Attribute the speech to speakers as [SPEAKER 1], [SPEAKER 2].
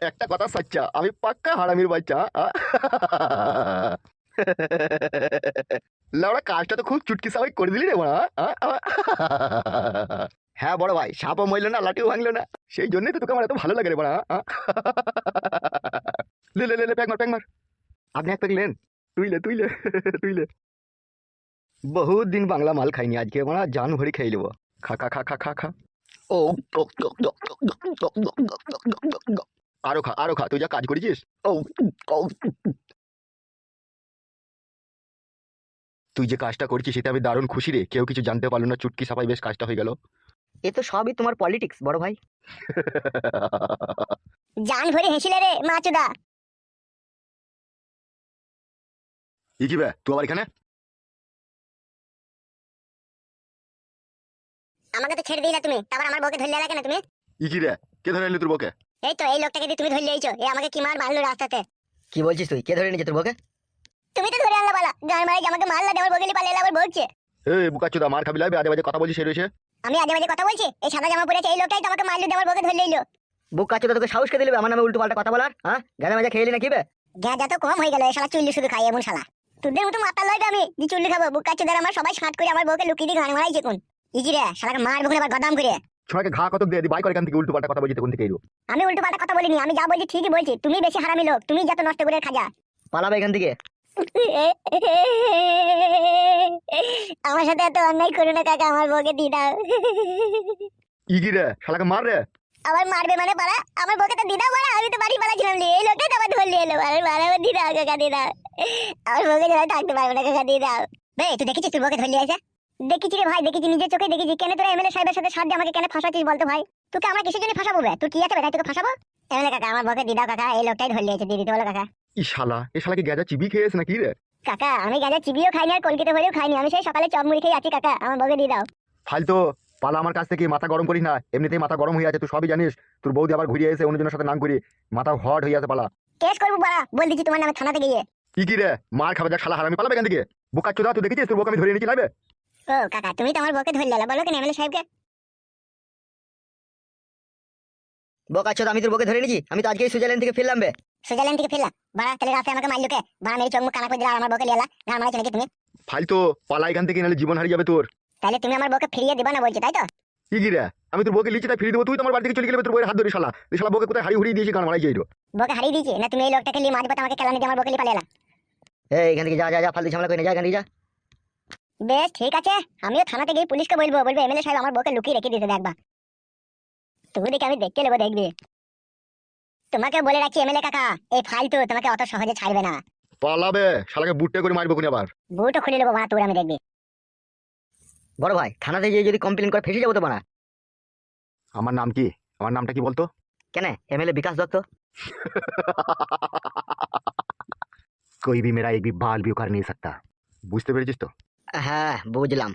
[SPEAKER 1] একটা কথা সচ্চা, আমি পাক্কা হারামির বাচ্চা। লাউড়া কাজটা তো খুব চুটকি সাবাই করে দিলি রে বাড়া। হ্যাঁ বড় ভাই, সাপও মরলো না, লাঠিও ভাঙলো না, সেই জন্যই তো তোকে আমার এত ভালো লাগে রে বাড়া। লে লে লে লে, প্যাক মার প্যাক মার। আপনি এক প্যাক লেন। তুইলে তুইলে। বহুত দিন বাংলা মাল খাইনি, আজকে বাড়া জান ভরি খেয়ে নেবো। খা খা খা খা খা খা। ও, আরো খা, তুই যা কাজ করেছিস। ও, ও, তুই যে কাজটা করছিস এতে আমি দারুণ খুশি রে, কেউ কিছু জানতে পারলো না, চুটকি সাপাই বেশ কাজটা হয়ে গেল।
[SPEAKER 2] এ তো সবই তোমার পলিটিক্স বড় ভাই।
[SPEAKER 3] জান ভরে হেসিলে রে মাচুদা।
[SPEAKER 1] ই কি বে, তুই আবার এখানে?
[SPEAKER 3] আমাকে তো ছেড়ে দিলা তুমি, তারপর আমার বউকে ধরলে কেন তুমি?
[SPEAKER 1] ই কি রে, কে ধরে এলি তোর বউকে?
[SPEAKER 3] এই তো এই লোকটাকে দিয়ে তুমি ধরলে আইছো, এ আমাকে কি মার মারলো রাস্তাতে।
[SPEAKER 2] কি বলছিস তুই? কে ধরে নিয়েছে তোর বউকে?
[SPEAKER 3] তুমি তো ধরে আনলা বালা, গান মারে আমাকে মারলা, আমার বউকে পালিয়ে আবার বলছে।
[SPEAKER 1] এই বুকাচোদা, মার খাবি লাগবে, আজে বাজে কথা বলছিস, সে রয়েছে।
[SPEAKER 3] আমি আজে বাজে কথা বলছি? এই সাদা জামা পরেছে এই লোকটাই তো আমাকে মারলো, আমার বউকে ধরলে এলো।
[SPEAKER 2] বুক কাচ্চোদা তোকে সাহস কে দিলে আমার নামে উল্টো পাল্টা কথা বলার? হ্যাঁ, গানা মাজা খেয়ে এলি নাকি বে?
[SPEAKER 3] গ্যাজা তো কম হয়ে গেল, এই শালা চুল্লি শুধু খাই এমন শালা। তোদের মতো মাতাল লইবে আমি যে চুল্লি খাবো? বুক কাচ্চুদার আমার সবাই সাঁত করে আমার বউকে লুকিয়ে দিয়ে গান মারাইছে কোন। ইজি রে, শালাকে মার বকুন আবার গদাম করে।
[SPEAKER 1] ছোড়াকে ঘা কত দিয়ে দি, বাই করে এখান থেকে, উল্টো পাল্টা কথা বলছিস কোন থেকে এলো।
[SPEAKER 3] আমি উল্টো পাল্টা কথা বলিনি, আমি যা বলছি ঠিকই বলছি। তুমি বেশি হারামি লোক, তুমি যত নষ্ট করে খাজা।
[SPEAKER 2] পালাবে এখান থেকে।
[SPEAKER 3] আমার সাথে এত অন্যায় করো না কাকা, আমার বউকে দিয়ে দাও।
[SPEAKER 1] ই কি রে, শালাকে মার রে।
[SPEAKER 3] আবার মারবে মানে পারা? আমার বউকে তো দিয়ে দাও বাড়া, আমি তো বাড়ি পালাছিলাম, এই লোকটাই তো আবার ধরলি এলো। আরে বাড়া, আমার দিয়ে দাও কাকা, দিয়ে দাও। আমার বউকে যারা থাকতে পারবে না কাকা, দিয়ে দাও। বে তুই দেখেছিস তোর বউকে ধরলি আছে? দেখেছি রে ভাই, দেখেছি, নিজের চোখে দেখেছি। কেন তোরা এমএলএ সাহেবের সাথে সাথে আমাকে কেন ফাঁসাচ্ছিস বলতো ভাই? তোকে আমরা কিসের জন্য ফাঁসাবো বে? তোর কি আছে বে, তাই তোকে ফাঁসাবো? এমএলএ কাকা, আমার বউকে দিয়ে দাও কাকা, এই লোকটাই ধরলি আছে, দিয়ে দিতে বলো কাকা।
[SPEAKER 1] ই শালা, এ শালাকে গেজা চিবি খেয়েছে নাকি রে?
[SPEAKER 3] কাকা আমি গাঁজা চিবিও খাইনি আর কলকাতা ভরেও খাইনি, আমি সেই সকালে চপ মুড়ি খেয়ে আছি কাকা, আমার বউকে দিয়ে দাও।
[SPEAKER 1] ফালতো পালা আমার কাছ থেকে, মাথা গরম করিস না, এমনিতেই মাথা গরম হয়ে আছে, তুই সবই জানিস। তোর বৌদি আবার ঘুরিয়ে এসে অন্যজনের সাথে নাম করি, মাথা হট হয়ে আছে, পালা।
[SPEAKER 3] কেস করবো বাড়া, বল দিচ্ছি তোমার নামে থানাতে গিয়ে।
[SPEAKER 1] ই কি রে, মার খাবে যা শালা হারামি, পালাবে এখান থেকে। বুকাচোদা, তুই দেখেছিস তোর বউকে আমি ধরে এনেছি লাইবে?
[SPEAKER 3] ও কাকা, তুমি তো আমার বউকে ধরলে, বলো কেন এমএলএ সাহেবকে?
[SPEAKER 2] বুক কাচ্চোদা, আমি তোর বউকে ধরে নিয়েছি, আমি তো আজকেই সুইজারল্যান্ড থেকে ফিরলাম বে।
[SPEAKER 3] সুইজারল্যান্ড থেকে ফিরলা বাড়া? তাহলে রাস্তায় আমাকে মারলো কে বাড়া? মেরি চোখ মুখ কানা করে দিলা, আমার বউকে লিয়ালা, গান মারাইছো নাকি তুমি?
[SPEAKER 1] ফালতো পালা এখান থেকে, নাহলে জীবন হারিয়ে যাবে তোর।
[SPEAKER 3] তাহলে তুমি আমার বউকে ফিরিয়ে দিবা না বলছো, তাই তো?
[SPEAKER 1] ই কি রে, আমি তোর বউকে লিচি তাই ফিরিয়ে দেবো, তুই তোমার বাড়ি থেকে চলে গেলে তোর বউয়ের হাত ধরে শালা। এই শালা বউকে কোথায় হারিয়ে হুড়িয়ে দিয়েছি, গান মারাই যাই।
[SPEAKER 3] বউকে হারিয়ে দিয়েছি না? তুমি এই লোকটাকে নিয়ে মাঝ পথে আমাকে কেলানি দিয়ে আমার বউকে লিয়ে পালিয়ে।
[SPEAKER 2] এই এখান থেকে যা যা যা, ফালতু ঝামেলা করে না, যা এখান থেকে যা।
[SPEAKER 3] বেশ ঠিক আছে, আমিও থানাতে গিয়ে পুলিশকে বলবো, এমএলএ সাহেব আমার বউকে লুকিয়ে রেখে দিতে দেখবা। তুমি দেখে আমি দেখতে নেবো, দেখবি। তোমাকে বলে রাখছি এমএলএ কাকা, এই ফালতু তোমাকে অত সহজে ছাড়বে না।
[SPEAKER 1] পালাবে, শালাকে বুটে করে মারবো কোন আবার।
[SPEAKER 3] বুটও খুলে নেবো বাড়া তোর, আমি দেখবি।
[SPEAKER 2] বড় ভাই, থানাতে গিয়ে যদি কমপ্লেন করে ফেসে যাবো তো বানা।
[SPEAKER 1] আমার নাম কি, আমার নামটা কি বলতো?
[SPEAKER 2] কেন, এমএলএ বিকাশ দত্ত।
[SPEAKER 1] कोई भी मेरा एक भी बाल भी उखाड़ नहीं सकता। বুঝতে পেরেছিস তো?
[SPEAKER 2] হ্যাঁ বুঝলাম।